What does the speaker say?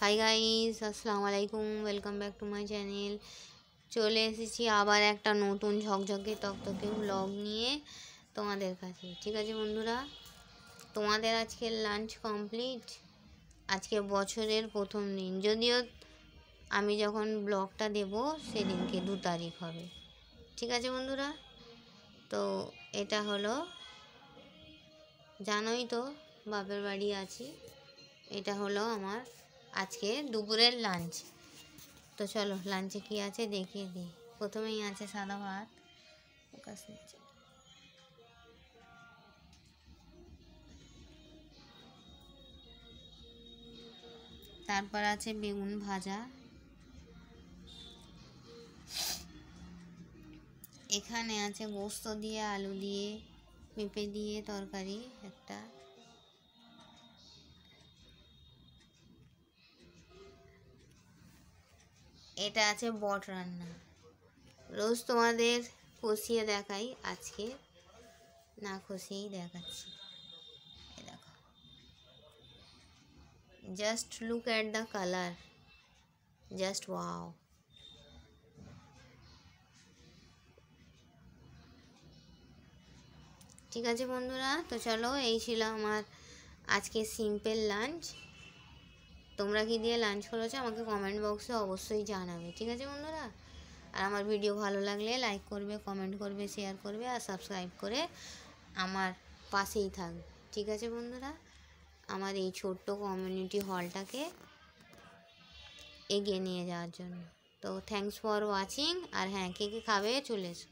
Hi guys, আসসালামু আলাইকুম, welcome back to my channel. চলে এসেছি আবার একটা নতুন ঝকঝকে তকতকে ব্লগ নিয়ে তোমাদের কাছে। ঠিক আছে বন্ধুরা, তোমাদের আজকে লাঞ্চ কমপ্লিট। আজকে বছরের প্রথম দিন, যদিও আমি যখন ব্লগটা দেব সেদিনকে 2 তারিখ হবে। ঠিক আছে বন্ধুরা, তো এটা হলো, জানোই তো বাপের বাড়ি আছি। এটা হলো আমার আজকে দুপুরের লাঞ্চ। তো চলো লাঞ্চে কি আছে দেখিয়ে দিই। প্রথমেই আছে সাদা ভাত, তারপর আছে বেগুন ভাজা, এখানে আছে গোস্ত দিয়ে আলু দিয়ে পেঁপে দিয়ে তরকারি একটা, এটা আছে বট রান্না। রোজ তোমাদের কষিয়ে দেখাই, আজকে না কষিয়েই দেখাচ্ছি। দেখো, just look at the colour, just wow. ঠিক আছে বন্ধুরা, তো চলো এই ছিল আমার আজকে সিম্পল লাঞ্চ। তোমরা কি দিয়ে লাঞ্চ করেছো আমাকে কমেন্ট বক্সে অবশ্যই জানাবে। ঠিক আছে বন্ধুরা, আর আমার ভিডিও ভালো লাগলে লাইক করবে, কমেন্ট করবে, শেয়ার করবে আর সাবস্ক্রাইব করে আমার পাশেই থাকবে। ঠিক আছে বন্ধুরা, আমার এই ছোট্ট কমিউনিটি হলটাকে এগিয়ে নিয়ে যাওয়ার জন্য। তো থ্যাঙ্কস ফর ওয়াচিং। আর হ্যাঁ, কে কে খাবে চলে এসো।